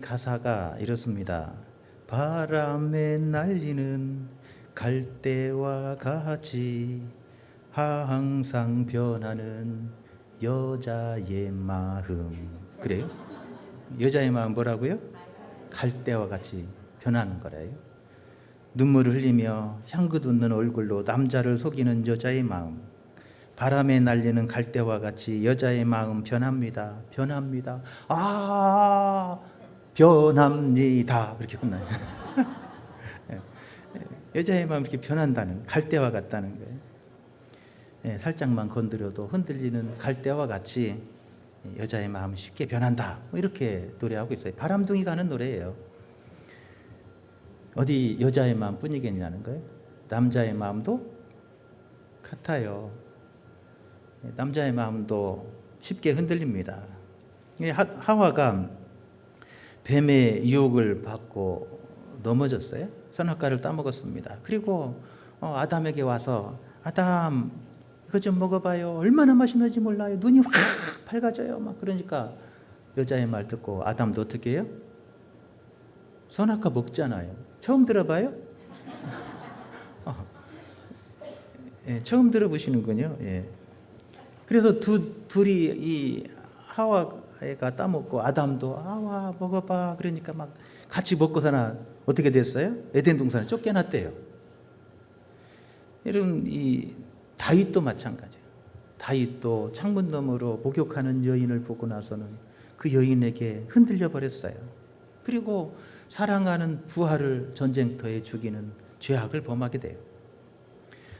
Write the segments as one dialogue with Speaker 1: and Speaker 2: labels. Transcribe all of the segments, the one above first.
Speaker 1: 가사가 이렇습니다. 바람에 날리는 갈대와 같이 항상 변하는 여자의 마음. 그래요? 여자의 마음 뭐라고요? 갈대와 같이 변하는 거래요. 눈물을 흘리며 향긋 웃는 얼굴로 남자를 속이는 여자의 마음. 바람에 날리는 갈대와 같이 여자의 마음 변합니다. 변합니다. 변합니다. 그렇게 끝나요. 여자의 마음이 이렇게 변한다는, 갈대와 같다는 거예요. 살짝만 건드려도 흔들리는 갈대와 같이 여자의 마음이 쉽게 변한다. 이렇게 노래하고 있어요. 바람둥이가 하는 노래예요. 어디 여자의 마음뿐이겠냐는 거예요. 남자의 마음도 같아요. 남자의 마음도 쉽게 흔들립니다. 하와가 뱀의 유혹을 받고 넘어졌어요. 선악과를 따먹었습니다. 그리고 아담에게 와서 아담 이거 좀 먹어봐요. 얼마나 맛있는지 몰라요. 눈이 확 밝아져요. 막 그러니까 여자의 말 듣고 아담도 어떻게 해요? 선악과 먹잖아요. 처음 들어봐요? 처음 들어보시는군요. 그래서 둘이 이 하와가 따먹고 아담도 와 먹어봐. 그러니까 막 같이 먹고서나 어떻게 됐어요? 에덴 동산에 쫓겨났대요. 여러분 이 다윗도 마찬가지예요. 다윗도 창문 너머로 목욕하는 여인을 보고 나서는 그 여인에게 흔들려 버렸어요. 그리고 사랑하는 부하를 전쟁터에 죽이는 죄악을 범하게 돼요.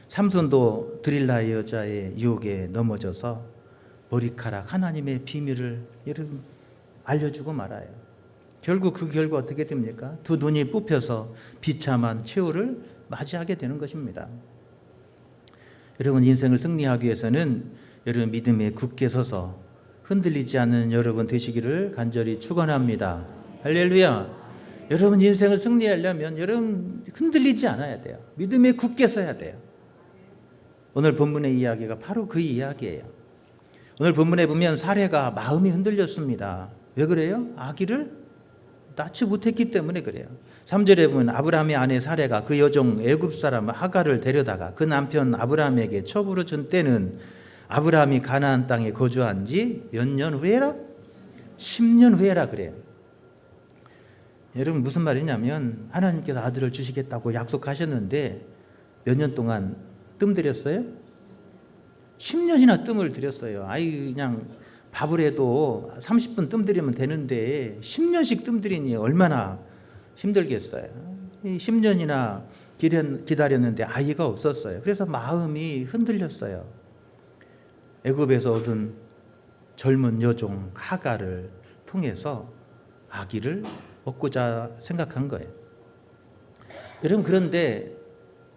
Speaker 1: 삼손도 드릴라의 여자의 유혹에 넘어져서 머리카락 하나님의 비밀을 여러분 알려주고 말아요. 결국 그 결과 어떻게 됩니까? 두 눈이 뽑혀서 비참한 최후를 맞이하게 되는 것입니다. 여러분 인생을 승리하기 위해서는 여러분 믿음에 굳게 서서 흔들리지 않는 여러분 되시기를 간절히 축원합니다. 할렐루야. 여러분 인생을 승리하려면 여러분 흔들리지 않아야 돼요. 믿음에 굳게 서야 돼요. 오늘 본문의 이야기가 바로 그 이야기예요. 오늘 본문에 보면 사례가 마음이 흔들렸습니다. 왜 그래요? 아기를 낳지 못했기 때문에 그래요. 3절에 보면 아브라함의 아내 사례가 그 여종 애굽 사람 하갈을 데려다가 그 남편 아브라함에게 첩으로 준 때는 아브라함이 가나안 땅에 거주한 지 몇 년 후에라? 10년 후에라 그래요. 여러분 무슨 말이냐면 하나님께서 아들을 주시겠다고 약속하셨는데 몇 년 동안 뜸 들였어요? 10년이나 뜸을 들였어요. 아이 그냥 밥을 해도 30분 뜸 들이면 되는데 10년씩 뜸 들이니 얼마나 힘들겠어요. 10년이나 기다렸는데 아이가 없었어요. 그래서 마음이 흔들렸어요. 애굽에서 얻은 젊은 여종 하갈을 통해서 아기를 얻고자 생각한 거예요. 여러분 그런데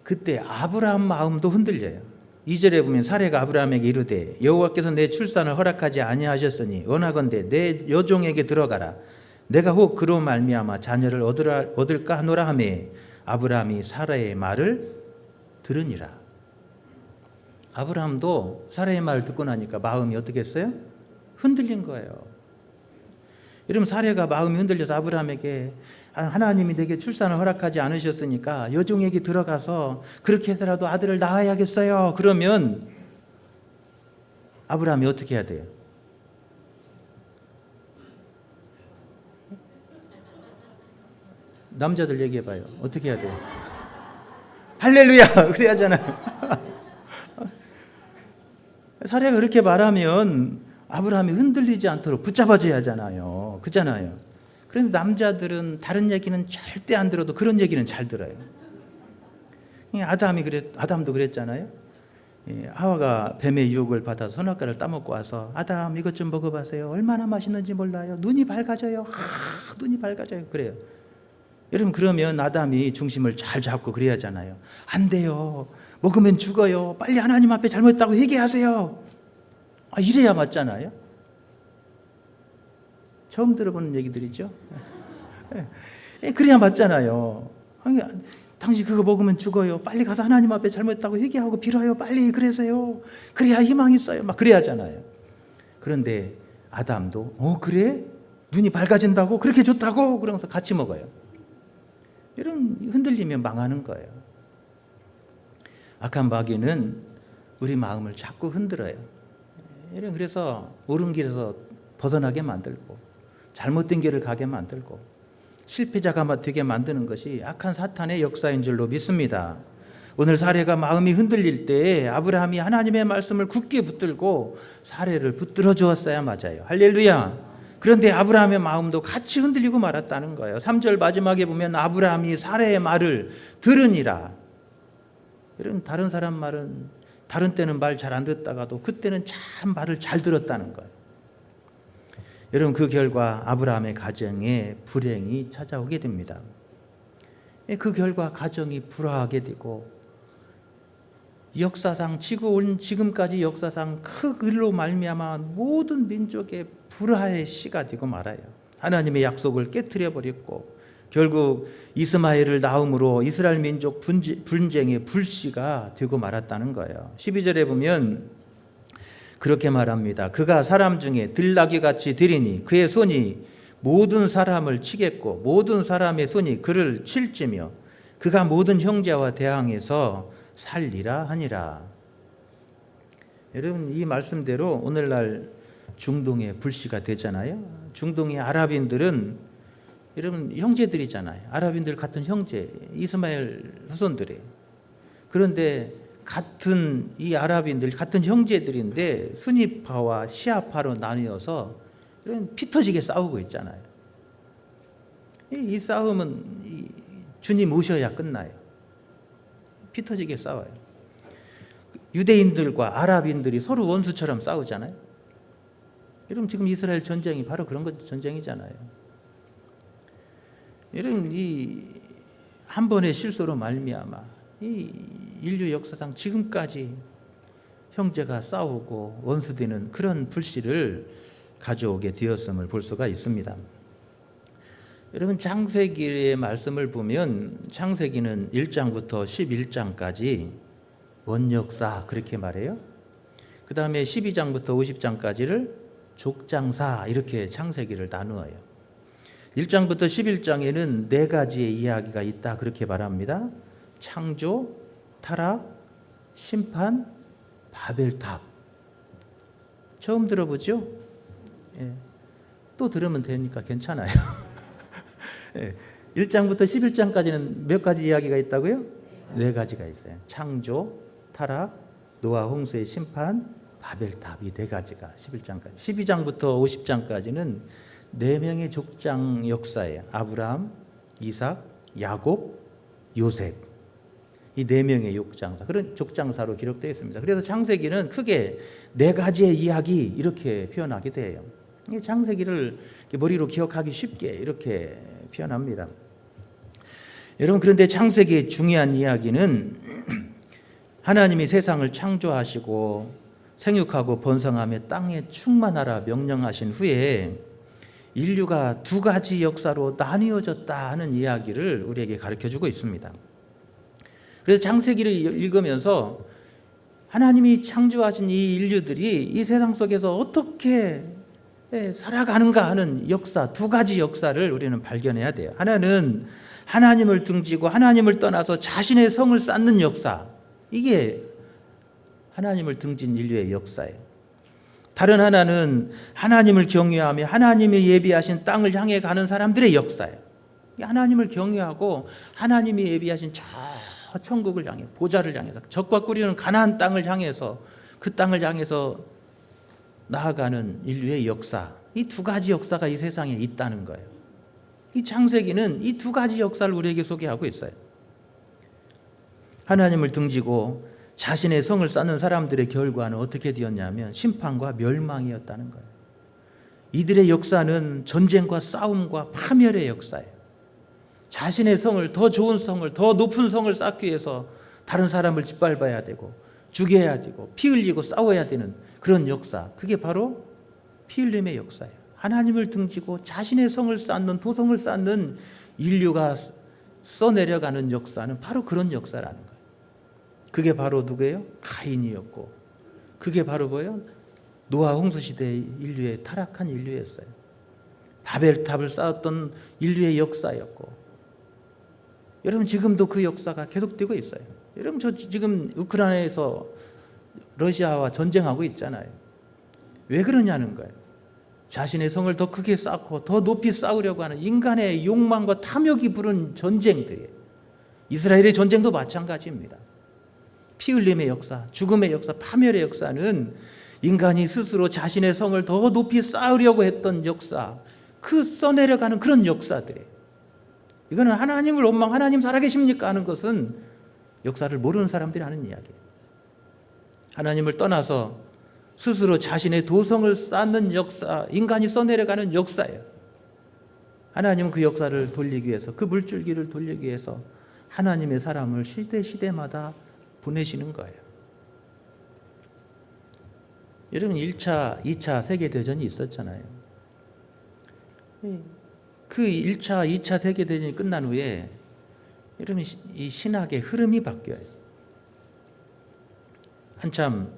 Speaker 1: 그때 아브라함 마음도 흔들려요. 2절에 보면 사례가 아브라함에게 이르되 여호와께서 내 출산을 허락하지 아니하셨으니 원하건대 내 여종에게 들어가라. 내가 혹 그로 말미암아 자녀를 얻을까 하노라 하매 아브라함이 사라의 말을 들으니라. 아브라함도 사라의 말을 듣고 나니까 마음이 어떻게 했어요? 흔들린 거예요. 여러분 사례가 마음이 흔들려서 아브라함에게 하나님이 내게 출산을 허락하지 않으셨으니까 여종에게 들어가서 그렇게 해서라도 아들을 낳아야겠어요. 그러면 아브라함이 어떻게 해야 돼요? 남자들 얘기해봐요. 어떻게 해야 돼요? 할렐루야! 그래야 하잖아요. 사례가 그렇게 말하면 아브라함이 흔들리지 않도록 붙잡아줘야 하잖아요. 그잖아요. 그런데 남자들은 다른 얘기는 절대 안 들어도 그런 얘기는 잘 들어요. 아담도 그랬잖아요. 하와가 뱀의 유혹을 받아 선악과를 따먹고 와서 아담 이것 좀 먹어보세요. 얼마나 맛있는지 몰라요. 눈이 밝아져요. 눈이 밝아져요. 그래요. 여러분 그러면 아담이 중심을 잘 잡고 그래야 하잖아요. 안 돼요. 먹으면 죽어요. 빨리 하나님 앞에 잘못했다고 회개하세요. 이래야 맞잖아요. 처음 들어보는 얘기들이죠. 그래야 맞잖아요. 당신 그거 먹으면 죽어요. 빨리 가서 하나님 앞에 잘못했다고 회개하고 빌어요. 빨리 그래서요. 그래야 희망이 있어요. 막 그래야 하잖아요. 그런데 아담도 그래? 눈이 밝아진다고? 그렇게 좋다고? 그러면서 같이 먹어요. 이런 흔들리면 망하는 거예요. 악한 마귀는 우리 마음을 자꾸 흔들어요. 그래서 옳은 길에서 벗어나게 만들고 잘못된 길을 가게 만들고 실패자가 되게 만드는 것이 악한 사탄의 역사인 줄로 믿습니다. 오늘 사례가 마음이 흔들릴 때 아브라함이 하나님의 말씀을 굳게 붙들고 사례를 붙들어 주었어야 맞아요. 할렐루야. 그런데 아브라함의 마음도 같이 흔들리고 말았다는 거예요. 3절 마지막에 보면 아브라함이 사례의 말을 들으니라. 이런 다른 사람 말은 다른 때는 말 잘 안 듣다가도 그때는 참 말을 잘 들었다는 거예요. 여러분, 그 결과 아브라함의 가정에 불행이 찾아오게 됩니다. 그 결과 가정이 불화하게 되고 역사상 지금까지 역사상 그 일로 말미암아 모든 민족의 불화의 씨가 되고 말아요. 하나님의 약속을 깨트려 버렸고 결국 이스마엘을 낳음으로 이스라엘 민족 분쟁의 불씨가 되고 말았다는 거예요. 12절에 보면 그렇게 말합니다. 그가 사람 중에 들나귀같이 들이니 그의 손이 모든 사람을 치겠고 모든 사람의 손이 그를 칠지며 그가 모든 형제와 대항해서 살리라 하니라. 여러분, 이 말씀대로 오늘날 중동의 불씨가 되잖아요. 중동의 아랍인들은 여러분 형제들이잖아요. 아랍인들 같은 형제, 이스마엘 후손들이에요. 그런데 같은 이 아랍인들 같은 형제들인데 수니파와 시아파로 나뉘어서 이런 피 터지게 싸우고 있잖아요. 이 싸움은 주님 오셔야 끝나요. 피 터지게 싸워요. 유대인들과 아랍인들이 서로 원수처럼 싸우잖아요. 여러분, 지금 이스라엘 전쟁이 바로 그런 전쟁이잖아요. 여러분, 이 한 번의 실수로 말미암아 이 인류 역사상 지금까지 형제가 싸우고 원수되는 그런 불씨를 가져오게 되었음을 볼 수가 있습니다. 여러분, 창세기의 말씀을 보면 창세기는 1장부터 11장까지 원역사 그렇게 말해요. 그 다음에 12장부터 50장까지를 족장사 이렇게 창세기를 나누어요. 1장부터 11장에는 4가지의 이야기가 있다 그렇게 말합니다. 창조, 타락, 심판, 바벨탑. 처음 들어보죠? 예. 또 들으면 되니까 괜찮아요. 예. 1장부터 11장까지는 몇 가지 이야기가 있다고요? 4가지가 있어요. 창조, 타락, 노아 홍수의 심판, 바벨탑. 이 4가지가 11장까지. 12장부터 50장까지는 4명의 족장 역사예요. 아브라함, 이삭, 야곱, 요셉. 이 4명의 그런 족장사로 기록되어 있습니다. 그래서 창세기는 크게 4가지의 이야기 이렇게 표현하게 돼요. 창세기를 머리로 기억하기 쉽게 이렇게 표현합니다. 여러분, 그런데 창세기의 중요한 이야기는 하나님이 세상을 창조하시고 생육하고 번성하며 땅에 충만하라 명령하신 후에 인류가 2가지 역사로 나뉘어졌다 하는 이야기를 우리에게 가르쳐주고 있습니다. 그래서 창세기를 읽으면서 하나님이 창조하신 이 인류들이 이 세상 속에서 어떻게 살아가는가 하는 역사, 2가지 역사를 우리는 발견해야 돼요. 하나는 하나님을 등지고 하나님을 떠나서 자신의 성을 쌓는 역사, 이게 하나님을 등진 인류의 역사예요. 다른 하나는 하나님을 경외하며 하나님이 예비하신 땅을 향해 가는 사람들의 역사예요. 하나님을 경외하고 하나님이 예비하신 저 천국을 향해, 보좌를 향해서, 적과 꿀이는 가나안 땅을 향해서 그 땅을 향해서 나아가는 인류의 역사, 이 2가지 역사가 이 세상에 있다는 거예요. 이 창세기는 이 2가지 역사를 우리에게 소개하고 있어요. 하나님을 등지고 자신의 성을 쌓는 사람들의 결과는 어떻게 되었냐면 심판과 멸망이었다는 거예요. 이들의 역사는 전쟁과 싸움과 파멸의 역사예요. 자신의 성을, 더 좋은 성을, 더 높은 성을 쌓기 위해서 다른 사람을 짓밟아야 되고 죽여야 되고 피 흘리고 싸워야 되는 그런 역사, 그게 바로 피 흘림의 역사예요. 하나님을 등지고 자신의 성을 쌓는, 도성을 쌓는 인류가 써내려가는 역사는 바로 그런 역사라는 거예요. 그게 바로 누구예요? 가인이었고, 그게 바로 뭐예요? 노아 홍수 시대의 인류의 타락한 인류였어요. 바벨탑을 쌓았던 인류의 역사였고, 여러분 지금도 그 역사가 계속되고 있어요. 여러분 저 지금 우크라이나에서 러시아와 전쟁하고 있잖아요. 왜 그러냐는 거예요. 자신의 성을 더 크게 쌓고 더 높이 쌓으려고 하는 인간의 욕망과 탐욕이 부른 전쟁들이에요. 이스라엘의 전쟁도 마찬가지입니다. 피 흘림의 역사, 죽음의 역사, 파멸의 역사는 인간이 스스로 자신의 성을 더 높이 쌓으려고 했던 역사, 그 써내려가는 그런 역사들이에요. 이거는 하나님을 원망, 하나님 살아계십니까 하는 것은 역사를 모르는 사람들이 하는 이야기예요. 하나님을 떠나서 스스로 자신의 도성을 쌓는 역사, 인간이 써내려가는 역사예요. 하나님은 그 역사를 돌리기 위해서, 그 물줄기를 돌리기 위해서 하나님의 사람을 시대마다 보내시는 거예요. 여러분 1차, 2차 세계대전이 있었잖아요. 그 1차, 2차 세계대전이 끝난 후에 여러분 이 신학의 흐름이 바뀌어요. 한참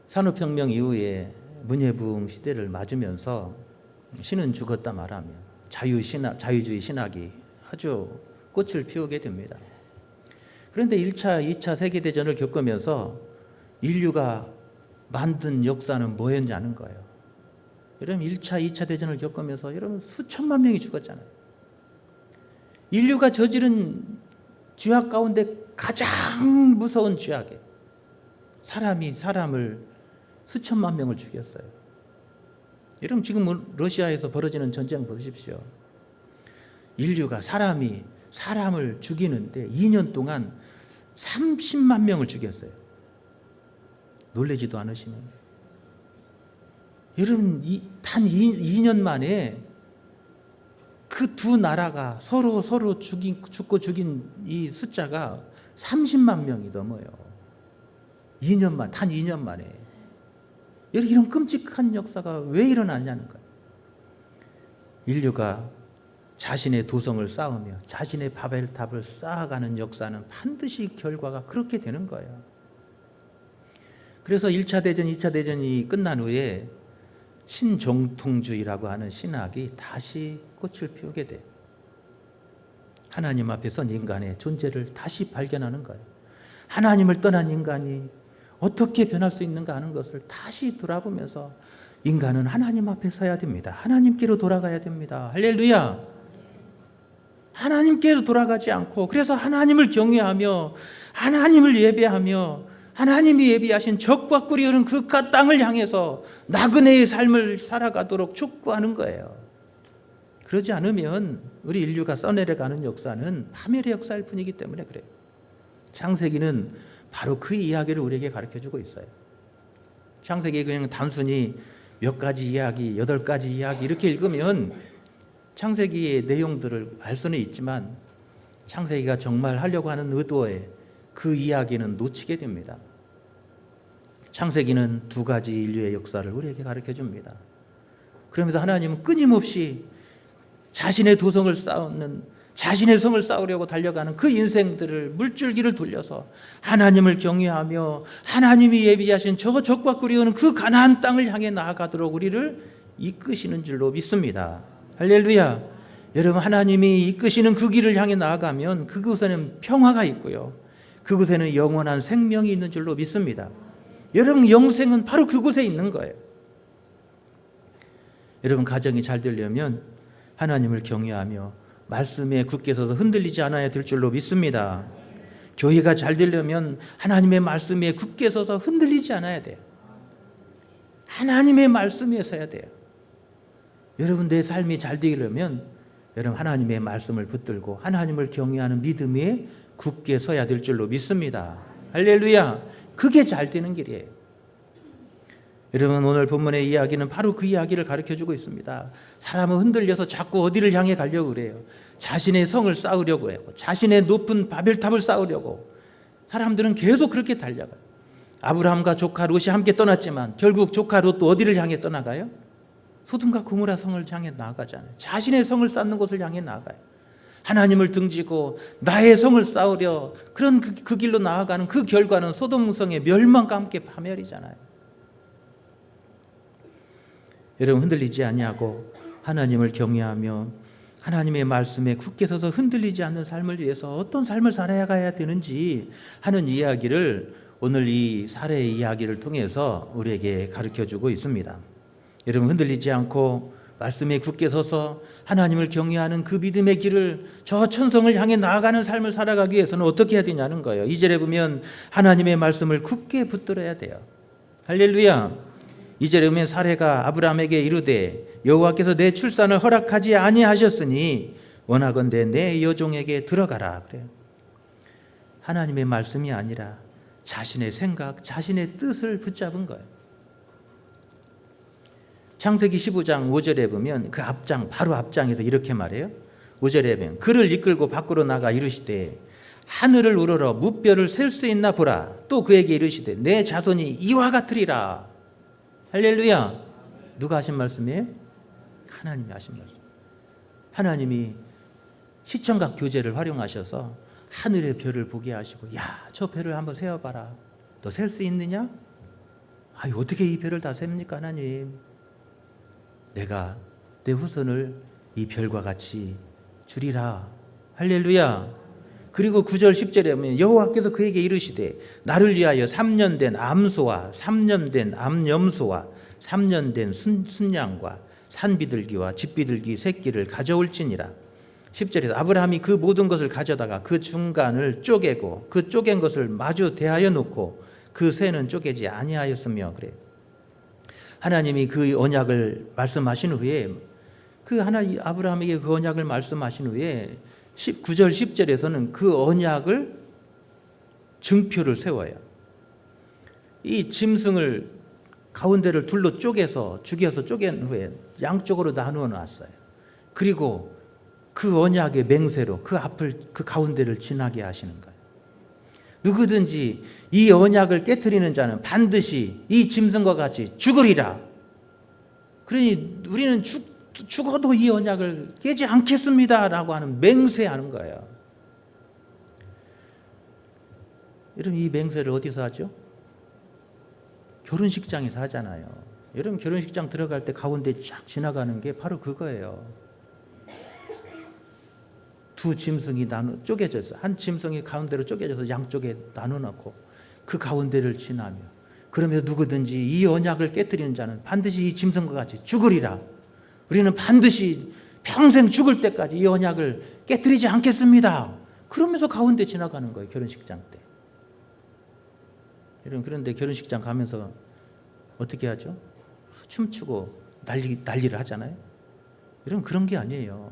Speaker 1: 산업혁명 이후에 문예부흥 시대를 맞으면서 신은 죽었다 말하며 자유주의 신학이 아주 꽃을 피우게 됩니다. 그런데 1차, 2차 세계대전을 겪으면서 인류가 만든 역사는 뭐였냐는 거예요. 여러분 1차, 2차 대전을 겪으면서 여러분 수천만 명이 죽었잖아요. 인류가 저지른 죄악 가운데 가장 무서운 죄악에 사람이 사람을 수천만 명을 죽였어요. 여러분 지금 러시아에서 벌어지는 전쟁 보십시오. 인류가 사람이 사람을 죽이는데 2년 동안 30만 명을 죽였어요. 놀라지도 않으시면. 여러분 단 2년 만에 그 두 나라가 서로 죽고 죽인 이 숫자가 30만 명이 넘어요. 2년 만에. 여러분 이런 끔찍한 역사가 왜 일어나냐는 거예요. 인류가 자신의 도성을 쌓으며 자신의 바벨탑을 쌓아가는 역사는 반드시 결과가 그렇게 되는 거예요. 그래서 1차 대전, 2차 대전이 끝난 후에 신정통주의라고 하는 신학이 다시 꽃을 피우게 돼요. 하나님 앞에 선 인간의 존재를 다시 발견하는 거예요. 하나님을 떠난 인간이 어떻게 변할 수 있는가 하는 것을 다시 돌아보면서 인간은 하나님 앞에 서야 됩니다. 하나님께로 돌아가야 됩니다. 할렐루야. 하나님께로 돌아가지 않고, 그래서 하나님을 경외하며 하나님을 예배하며 하나님이 예비하신 적과 꿀이 흐르는 그 땅을 향해서 나그네의 삶을 살아가도록 촉구하는 거예요. 그러지 않으면 우리 인류가 써내려가는 역사는 파멸의 역사일 뿐이기 때문에 그래요. 창세기는 바로 그 이야기를 우리에게 가르쳐주고 있어요. 창세기 그냥 단순히 몇 가지 이야기, 8가지 이야기 이렇게 읽으면 창세기의 내용들을 알 수는 있지만 창세기가 정말 하려고 하는 의도에 그 이야기는 놓치게 됩니다. 창세기는 2가지 인류의 역사를 우리에게 가르쳐줍니다. 그러면서 하나님은 끊임없이 자신의 도성을 쌓는, 자신의 성을 쌓으려고 달려가는 그 인생들을 물줄기를 돌려서 하나님을 경외하며 하나님이 예비하신 저 적과 꿀이 흐르는 그 가나안 땅을 향해 나아가도록 우리를 이끄시는 줄로 믿습니다. 할렐루야. 여러분 하나님이 이끄시는 그 길을 향해 나아가면 그곳에는 평화가 있고요, 그곳에는 영원한 생명이 있는 줄로 믿습니다. 여러분 영생은 바로 그곳에 있는 거예요. 여러분 가정이 잘 되려면 하나님을 경외하며 말씀에 굳게 서서 흔들리지 않아야 될 줄로 믿습니다. 교회가 잘 되려면 하나님의 말씀에 굳게 서서 흔들리지 않아야 돼요. 하나님의 말씀에 서야 돼요. 여러분 내 삶이 잘 되려면 여러분 하나님의 말씀을 붙들고 하나님을 경외하는 믿음에 굳게 서야 될 줄로 믿습니다. 할렐루야. 그게 잘 되는 길이에요. 여러분 오늘 본문의 이야기는 바로 그 이야기를 가르쳐주고 있습니다. 사람은 흔들려서 자꾸 어디를 향해 가려고 그래요. 자신의 성을 쌓으려고 해요. 자신의 높은 바벨탑을 쌓으려고 사람들은 계속 그렇게 달려가요. 아브라함과 조카 롯이 함께 떠났지만 결국 조카 롯도 어디를 향해 떠나가요? 소돔과 고모라 성을 향해 나아가잖아요. 자신의 성을 쌓는 곳을 향해 나아가요. 하나님을 등지고 나의 성을 쌓으려 그런 그 길로 나아가는 그 결과는 소돔 성의 멸망과 함께 파멸이잖아요. 여러분 흔들리지 아니하고 하나님을 경외하며 하나님의 말씀에 굳게 서서 흔들리지 않는 삶을 위해서 어떤 삶을 살아가야 되는지 하는 이야기를 오늘 이 사례의 이야기를 통해서 우리에게 가르쳐주고 있습니다. 여러분, 흔들리지 않고 말씀에 굳게 서서 하나님을 경외하는 그 믿음의 길을, 저 천성을 향해 나아가는 삶을 살아가기 위해서는 어떻게 해야 되냐는 거예요. 2절에 보면 하나님의 말씀을 굳게 붙들어야 돼요. 할렐루야. 2절에 보면 사례가 아브라함에게 이르되 여호와께서 내 출산을 허락하지 아니하셨으니 원하건대 내 여종에게 들어가라 그래요. 하나님의 말씀이 아니라 자신의 생각, 자신의 뜻을 붙잡은 거예요. 창세기 15장 5절에 보면 그 앞장, 바로 앞장에서 이렇게 말해요. 5절에 보면 그를 이끌고 밖으로 나가 이르시되 하늘을 우러러 무뼈를 셀 수 있나 보라. 또 그에게 이르시되 내 자손이 이와 같으리라. 할렐루야. 누가 하신 말씀이에요? 하나님이 하신 말씀. 하나님이 시청각 교재를 활용하셔서 하늘의 별을 보게 하시고, 야, 저 별을 한번 세어봐라. 너 셀 수 있느냐? 아니, 어떻게 이 별을 다 셉니까, 하나님? 내가 내 후손을 이 별과 같이 주리라. 할렐루야. 그리고 9절 10절에 보면 여호와께서 그에게 이르시되 나를 위하여 3년 된 암소와 3년 된 암염소와 3년 된 순양과 산비둘기와 집비둘기 새끼를 가져올지니라. 10절에서 아브라함이 그 모든 것을 가져다가 그 중간을 쪼개고 그 쪼갠 것을 마주 대하여 놓고 그 새는 쪼개지 아니하였으며 그래. 하나님이 그 언약을 말씀하신 후에 아브라함에게 그 언약을 말씀하신 후에 9절 10절에서는 그 언약을 증표를 세워요. 이 짐승을 가운데를 둘로 쪼개서 죽여서 쪼갠 후에 양쪽으로 나누어 놨어요. 그리고 그 언약의 맹세로 그 앞을, 그 가운데를 지나게 하시는 거예요. 누구든지 이 언약을 깨트리는 자는 반드시 이 짐승과 같이 죽으리라. 그러니 우리는 죽어도 이 언약을 깨지 않겠습니다 라고 하는 맹세하는 거예요. 여러분, 이 맹세를 어디서 하죠? 결혼식장에서 하잖아요. 여러분, 결혼식장 들어갈 때 가운데 쫙 지나가는 게 바로 그거예요. 두 짐승이 쪼개져서, 한 짐승이 가운데로 쪼개져서 양쪽에 나눠놓고 그 가운데를 지나며, 그러면서 누구든지 이 언약을 깨뜨리는 자는 반드시 이 짐승과 같이 죽으리라. 우리는 반드시 평생 죽을 때까지 이 언약을 깨뜨리지 않겠습니다. 그러면서 가운데 지나가는 거예요, 결혼식장 때. 여러분, 그런데 결혼식장 가면서 어떻게 하죠? 춤추고 난리를 하잖아요. 여러분, 그런 게 아니에요.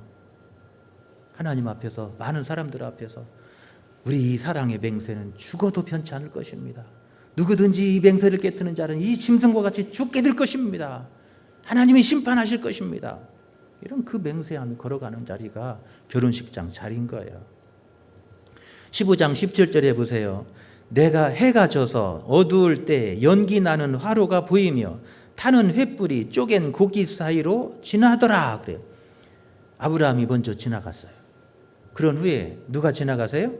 Speaker 1: 하나님 앞에서, 많은 사람들 앞에서 우리 이 사랑의 맹세는 죽어도 변치 않을 것입니다. 누구든지 이 맹세를 깨트는 자는 이 짐승과 같이 죽게 될 것입니다. 하나님이 심판하실 것입니다. 이런 그 맹세함이 걸어가는 자리가 결혼식장 자리인 거예요. 15장 17절에 보세요. 내가 해가 져서 어두울 때 연기 나는 화로가 보이며 타는 횃불이 쪼갠 고기 사이로 지나더라 그래요. 아브라함이 먼저 지나갔어요. 그런 후에 누가 지나가세요?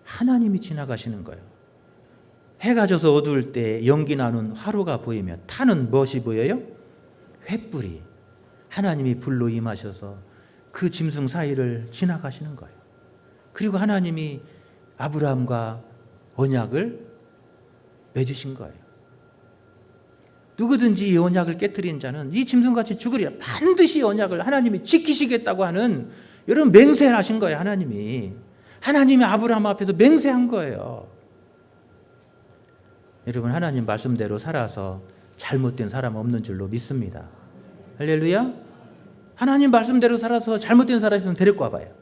Speaker 1: 하나님이 지나가시는 거예요. 해가 져서 어두울 때 연기 나는 화로가 보이며 타는 무엇이 보여요? 횃불이. 하나님이 불로 임하셔서 그 짐승 사이를 지나가시는 거예요. 그리고 하나님이 아브라함과 언약을 맺으신 거예요. 누구든지 이 언약을 깨뜨리는 자는 이 짐승같이 죽으리라. 반드시 언약을 하나님이 지키시겠다고 하는, 여러분, 맹세를 하신 거예요. 하나님이 아브라함 앞에서 맹세한 거예요. 여러분, 하나님 말씀대로 살아서 잘못된 사람 없는 줄로 믿습니다. 할렐루야. 하나님 말씀대로 살아서 잘못된 사람 있으면 데리고 와봐요.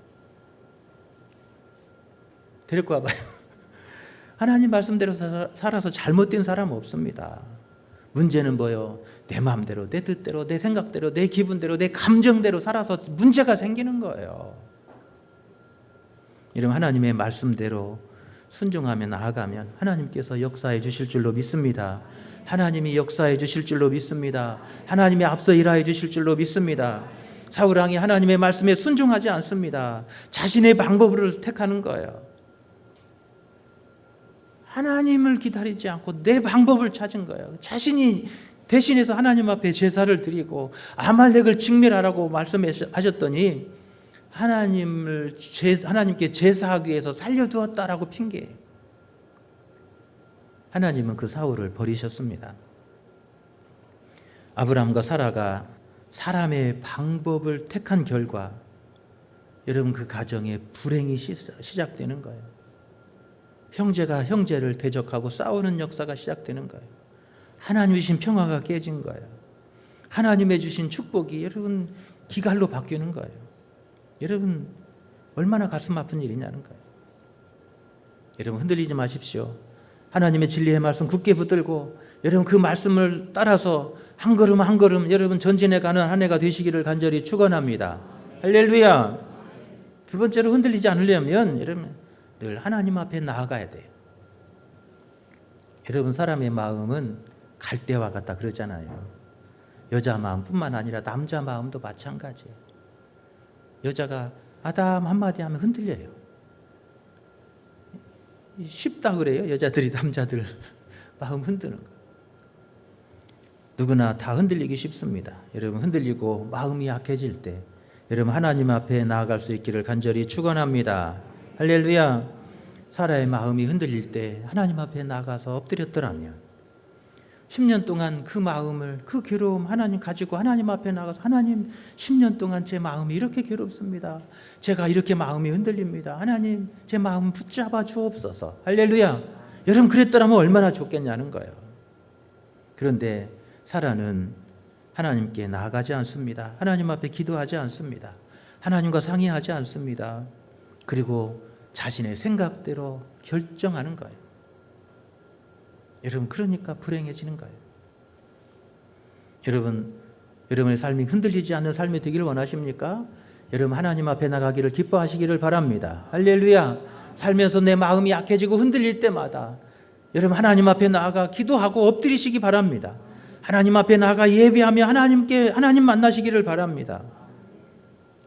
Speaker 1: 하나님 말씀대로 살아서 잘못된 사람 없습니다. 문제는 뭐요? 내 마음대로, 내 뜻대로, 내 생각대로, 내 기분대로, 내 감정대로 살아서 문제가 생기는 거예요. 이러면 하나님의 말씀대로 순종하며 나아가면 하나님께서 역사해 주실 줄로 믿습니다. 하나님이 역사해 주실 줄로 믿습니다. 하나님이 앞서 일하여 주실 줄로 믿습니다. 사울왕이 하나님의 말씀에 순종하지 않습니다. 자신의 방법을 택하는 거예요. 하나님을 기다리지 않고 내 방법을 찾은 거예요. 자신이 대신해서 하나님 앞에 제사를 드리고 아말렉을 직멸하라고 말씀하셨더니 하나님께 제사하기 위해서 살려두었다라고 핑계해요. 하나님은 그 사울을 버리셨습니다. 아브라함과 사라가 사람의 방법을 택한 결과 여러분 그 가정에 불행이 시작되는 거예요. 형제가 형제를 대적하고 싸우는 역사가 시작되는 거예요. 하나님 주신 평화가 깨진 거예요. 하나님의 주신 축복이 여러분 기갈로 바뀌는 거예요. 여러분 얼마나 가슴 아픈 일이냐는 거예요. 여러분 흔들리지 마십시오. 하나님의 진리의 말씀 굳게 붙들고 여러분 그 말씀을 따라서 한 걸음 한 걸음 여러분 전진해 가는 한 해가 되시기를 간절히 축원합니다. 할렐루야. 두 번째로 흔들리지 않으려면 여러분 늘 하나님 앞에 나아가야 돼요. 여러분 사람의 마음은 갈대와 같다 그러잖아요. 여자 마음뿐만 아니라 남자 마음도 마찬가지예요. 여자가 아담 한마디 하면 흔들려요. 쉽다 그래요. 여자들이 남자들 마음 흔드는 거. 누구나 다 흔들리기 쉽습니다. 여러분 흔들리고 마음이 약해질 때 여러분 하나님 앞에 나아갈 수 있기를 간절히 축원합니다. 할렐루야. 사라의 마음이 흔들릴 때 하나님 앞에 나가서 엎드렸더라면 10년 동안 그 마음을 그 괴로움 하나님 가지고 하나님 앞에 나가서 하나님 10년 동안 제 마음이 이렇게 괴롭습니다. 제가 이렇게 마음이 흔들립니다. 하나님 제 마음 붙잡아 주옵소서. 할렐루야. 여러분 그랬더라면 얼마나 좋겠냐는 거예요. 그런데 사라는 하나님께 나아가지 않습니다. 하나님 앞에 기도하지 않습니다. 하나님과 상의하지 않습니다. 그리고 자신의 생각대로 결정하는 거예요. 여러분 그러니까 불행해지는 거예요. 여러분의 삶이 흔들리지 않는 삶이 되기를 원하십니까? 여러분 하나님 앞에 나가기를 기뻐하시기를 바랍니다. 할렐루야. 살면서 내 마음이 약해지고 흔들릴 때마다 여러분 하나님 앞에 나아가 기도하고 엎드리시기 바랍니다. 하나님 앞에 나아가 예배하며 하나님 만나시기를 바랍니다.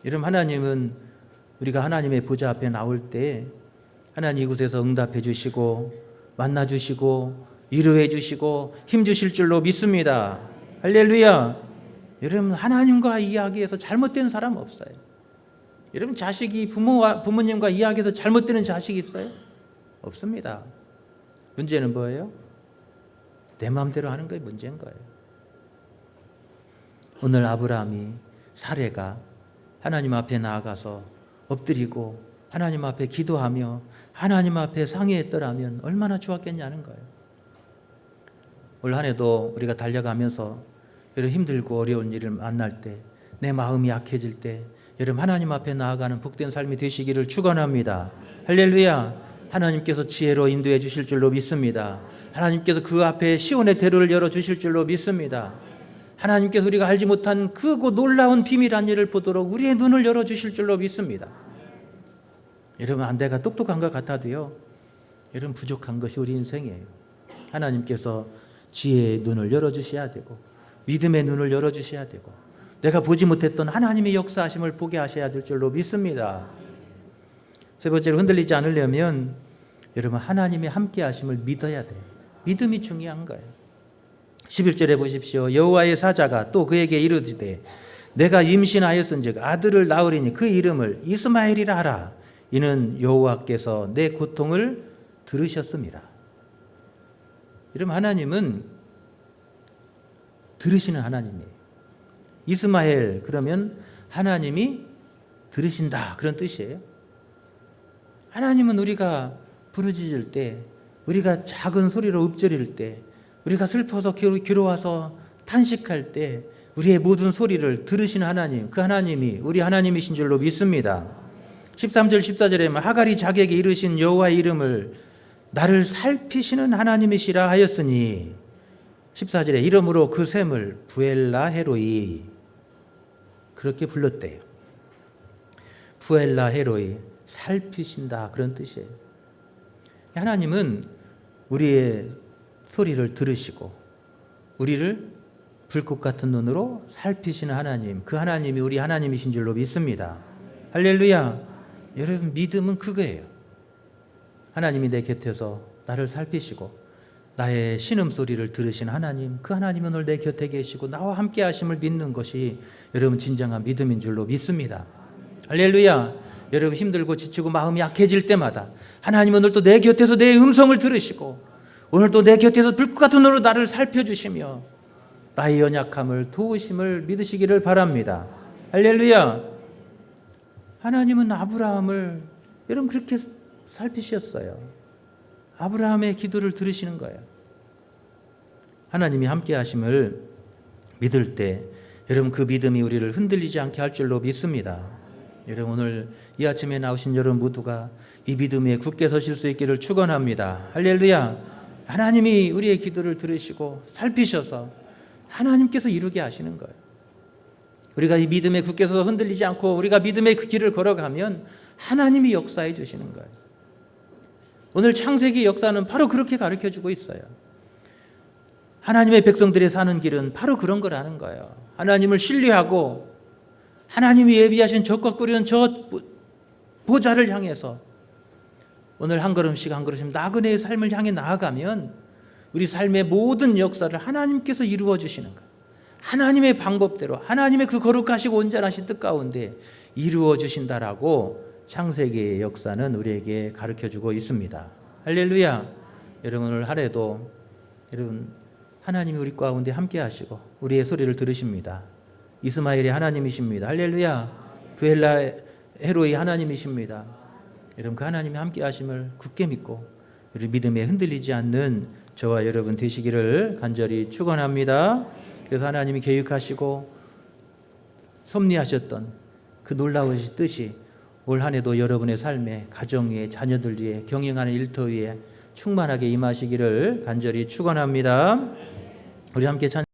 Speaker 1: 여러분 하나님은 우리가 하나님의 보좌 앞에 나올 때 하나님 이곳에서 응답해 주시고 만나 주시고 위로해 주시고 힘 주실 줄로 믿습니다. 할렐루야. 여러분 하나님과 이야기해서 잘못된 사람 없어요. 여러분 자식이 부모님과 이야기해서 잘못되는 자식이 있어요? 없습니다. 문제는 뭐예요? 내 마음대로 하는 게 문제인 거예요. 오늘 아브라함이 사레가 하나님 앞에 나아가서 엎드리고 하나님 앞에 기도하며 하나님 앞에 상의했더라면 얼마나 좋았겠냐는 거예요. 올 한 해도 우리가 달려가면서 여러분 힘들고 어려운 일을 만날 때 내 마음이 약해질 때 여러분 하나님 앞에 나아가는 복된 삶이 되시기를 축원합니다. 할렐루야. 하나님께서 지혜로 인도해 주실 줄로 믿습니다. 하나님께서 그 앞에 시온의 대로를 열어 주실 줄로 믿습니다. 하나님께서 우리가 알지 못한 크고 놀라운 비밀한 일을 보도록 우리의 눈을 열어 주실 줄로 믿습니다. 여러분 내가 똑똑한 것 같아도요 여러분 부족한 것이 우리 인생이에요. 하나님께서 지혜의 눈을 열어 주셔야 되고 믿음의 눈을 열어 주셔야 되고 내가 보지 못했던 하나님의 역사하심을 보게 하셔야 될 줄로 믿습니다. 세 번째로 흔들리지 않으려면 여러분 하나님의 함께 하심을 믿어야 돼요. 믿음이 중요한 거예요. 11절에 보십시오. 여호와의 사자가 또 그에게 이르되 내가 임신하였은즉 아들을 낳으리니 그 이름을 이스마엘이라 하라. 이는 여호와께서 내 고통을 들으셨습니다. 여러분 하나님은 들으시는 하나님이에요. 이스마엘 그러면 하나님이 들으신다 그런 뜻이에요. 하나님은 우리가 부르짖을 때 우리가 작은 소리로 읊조릴 때 우리가 슬퍼서 괴로워서 탄식할 때 우리의 모든 소리를 들으시는 하나님, 그 하나님이 우리 하나님이신 줄로 믿습니다. 13절 14절에 하갈이 자기에게 이르신 여호와의 이름을 나를 살피시는 하나님이시라 하였으니 14절에 이름으로 그 샘을 부엘라 헤로이 그렇게 불렀대요. 부엘라 헤로이 살피신다 그런 뜻이에요. 하나님은 우리의 소리를 들으시고 우리를 불꽃 같은 눈으로 살피시는 하나님, 그 하나님이 우리 하나님이신 줄로 믿습니다. 할렐루야. 여러분 믿음은 그거예요. 하나님이 내 곁에서 나를 살피시고 나의 신음소리를 들으신 하나님, 그 하나님은 오늘 내 곁에 계시고 나와 함께 하심을 믿는 것이 여러분 진정한 믿음인 줄로 믿습니다. 할렐루야. 여러분 힘들고 지치고 마음이 약해질 때마다 하나님은 오늘 또 내 곁에서 내 음성을 들으시고 오늘 또 내 곁에서 불꽃 같은 눈으로 나를 살펴주시며 나의 연약함을 도우심을 믿으시기를 바랍니다. 할렐루야. 하나님은 아브라함을 여러분 그렇게 살피셨어요. 아브라함의 기도를 들으시는 거예요. 하나님이 함께 하심을 믿을 때 여러분 그 믿음이 우리를 흔들리지 않게 할 줄로 믿습니다. 여러분 오늘 이 아침에 나오신 여러분 모두가 이 믿음에 굳게 서실 수 있기를 축원합니다. 할렐루야. 하나님이 우리의 기도를 들으시고 살피셔서 하나님께서 이루게 하시는 거예요. 우리가 이 믿음에 굳게 서서 흔들리지 않고 우리가 믿음의 그 길을 걸어가면 하나님이 역사해 주시는 거예요. 오늘 창세기 역사는 바로 그렇게 가르쳐주고 있어요. 하나님의 백성들이 사는 길은 바로 그런 거라는 거예요. 하나님을 신뢰하고 하나님이 예비하신 적과 꾸리는 저 보좌를 향해서 오늘 한 걸음씩 한 걸음씩 나그네의 삶을 향해 나아가면 우리 삶의 모든 역사를 하나님께서 이루어 주시는 거예요. 하나님의 방법대로 하나님의 그 거룩하시고 온전하신 뜻 가운데 이루어 주신다라고 창세기의 역사는 우리에게 가르쳐주고 있습니다. 할렐루야. 여러분 오늘 하루에도 여러분 하나님이 우리 가운데 함께 하시고 우리의 소리를 들으십니다. 이스마엘이 하나님이십니다. 할렐루야. 부엘라 헤로이 하나님이십니다. 여러분 그 하나님이 함께 하심을 굳게 믿고 우리 믿음에 흔들리지 않는 저와 여러분 되시기를 간절히 축원합니다. 그래서 하나님이 계획하시고 섭리하셨던 그 놀라우신 뜻이 올 한 해도 여러분의 삶에 가정 위에 자녀들 위에 경영하는 일터 위에 충만하게 임하시기를 간절히 축원합니다. 우리 함께 찬